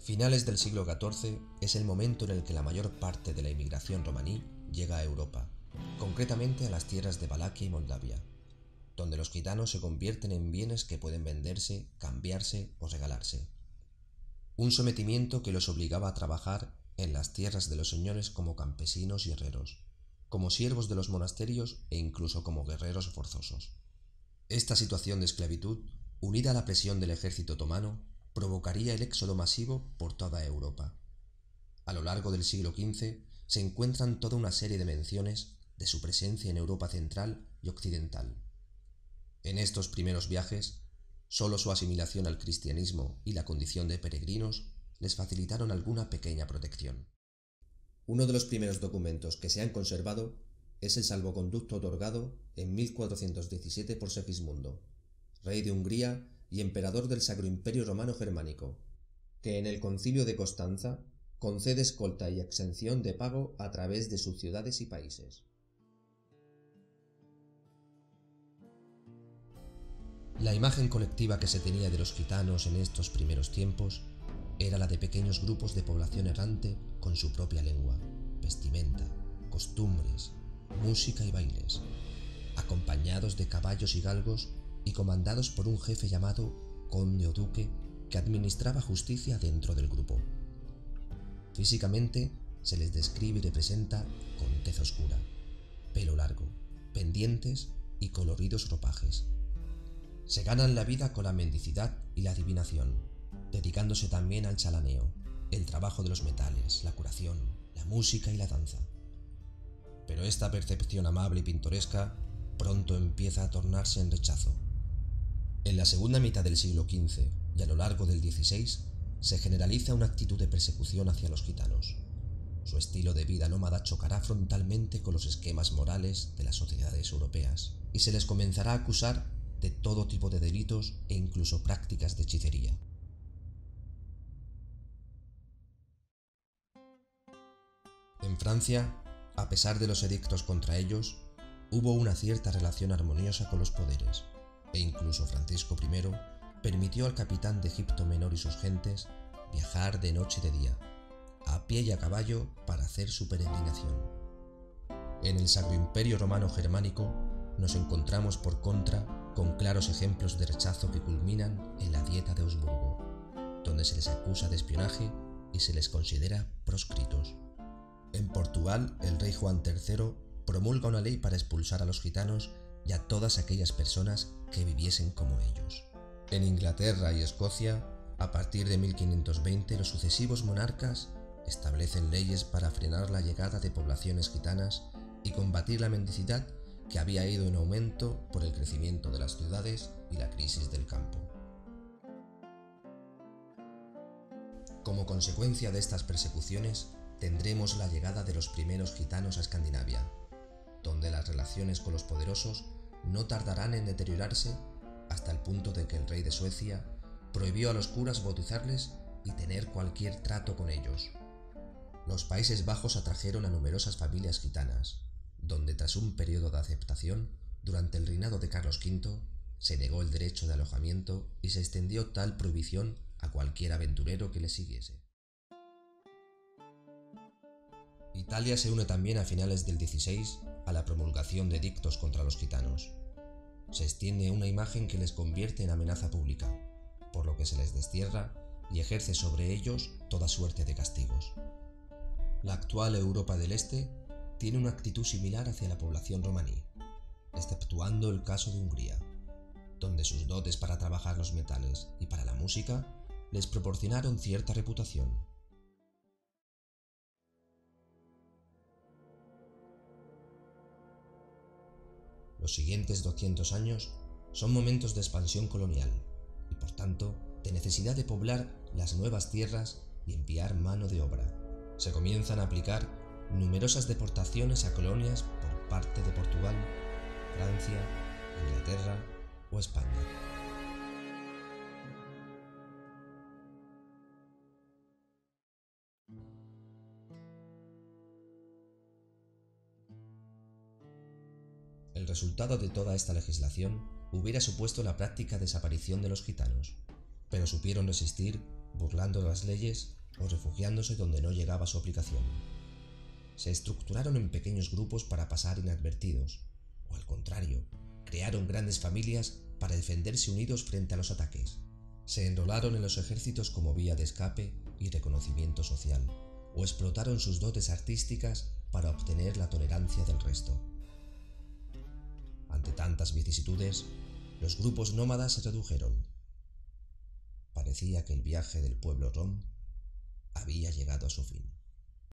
Finales del siglo XIV es el momento en el que la mayor parte de la inmigración romaní llega a Europa, concretamente a las tierras de Valaquia y Moldavia, donde los gitanos se convierten en bienes que pueden venderse, cambiarse o regalarse. Un sometimiento que los obligaba a trabajar en las tierras de los señores como campesinos y herreros, como siervos de los monasterios e incluso como guerreros forzosos. Esta situación de esclavitud, unida a la presión del ejército otomano, provocaría el éxodo masivo por toda Europa. A lo largo del siglo XV se encuentran toda una serie de menciones de su presencia en Europa central y occidental. En estos primeros viajes, solo su asimilación al cristianismo y la condición de peregrinos les facilitaron alguna pequeña protección. Uno de los primeros documentos que se han conservado es el salvoconducto otorgado en 1417 por Segismundo, rey de Hungría y emperador del Sacro Imperio Romano Germánico, que en el Concilio de Constanza concede escolta y exención de pago a través de sus ciudades y países. La imagen colectiva que se tenía de los gitanos en estos primeros tiempos era la de pequeños grupos de población errante con su propia lengua, vestimenta, costumbres, música y bailes, acompañados de caballos y galgos y comandados por un jefe llamado conde o duque que administraba justicia dentro del grupo. Físicamente se les describe y representa con tez oscura, pelo largo, pendientes y coloridos ropajes. Se ganan la vida con la mendicidad y la adivinación, dedicándose también al chalaneo, el trabajo de los metales, la curación, la música y la danza. Pero esta percepción amable y pintoresca pronto empieza a tornarse en rechazo. En la segunda mitad del siglo XV y a lo largo del XVI se generaliza una actitud de persecución hacia los gitanos. Su estilo de vida nómada chocará frontalmente con los esquemas morales de las sociedades europeas y se les comenzará a acusar de todo tipo de delitos e incluso prácticas de hechicería. En Francia, a pesar de los edictos contra ellos, hubo una cierta relación armoniosa con los poderes, e incluso Francisco I permitió al capitán de Egipto Menor y sus gentes viajar de noche y de día, a pie y a caballo para hacer su peregrinación. En el Sacro Imperio Romano Germánico nos encontramos por contra con claros ejemplos de rechazo que culminan en la Dieta de Augsburgo, donde se les acusa de espionaje y se les considera proscritos. En Portugal, el rey Juan III promulga una ley para expulsar a los gitanos y a todas aquellas personas que viviesen como ellos. En Inglaterra y Escocia, a partir de 1520, los sucesivos monarcas establecen leyes para frenar la llegada de poblaciones gitanas y combatir la mendicidad que había ido en aumento por el crecimiento de las ciudades y la crisis del campo. Como consecuencia de estas persecuciones, tendremos la llegada de los primeros gitanos a Escandinavia, donde las relaciones con los poderosos no tardarán en deteriorarse hasta el punto de que el rey de Suecia prohibió a los curas bautizarles y tener cualquier trato con ellos. Los Países Bajos atrajeron a numerosas familias gitanas, donde tras un periodo de aceptación, durante el reinado de Carlos V, se negó el derecho de alojamiento y se extendió tal prohibición a cualquier aventurero que le siguiese. Italia se une también a finales del XVI a la promulgación de edictos contra los gitanos. Se extiende una imagen que les convierte en amenaza pública, por lo que se les destierra y ejerce sobre ellos toda suerte de castigos. La actual Europa del Este tiene una actitud similar hacia la población romaní, exceptuando el caso de Hungría, donde sus dotes para trabajar los metales y para la música les proporcionaron cierta reputación. Los siguientes 200 años son momentos de expansión colonial y, por tanto, de necesidad de poblar las nuevas tierras y enviar mano de obra. Se comienzan a aplicar numerosas deportaciones a colonias por parte de Portugal, Francia, Inglaterra o España. El resultado de toda esta legislación hubiera supuesto la práctica desaparición de los gitanos, pero supieron resistir burlando las leyes o refugiándose donde no llegaba su aplicación. Se estructuraron en pequeños grupos para pasar inadvertidos, o al contrario, crearon grandes familias para defenderse unidos frente a los ataques. Se enrolaron en los ejércitos como vía de escape y reconocimiento social, o explotaron sus dotes artísticas para obtener la tolerancia del resto. Ante tantas vicisitudes, los grupos nómadas se redujeron. Parecía que el viaje del pueblo rom había llegado a su fin.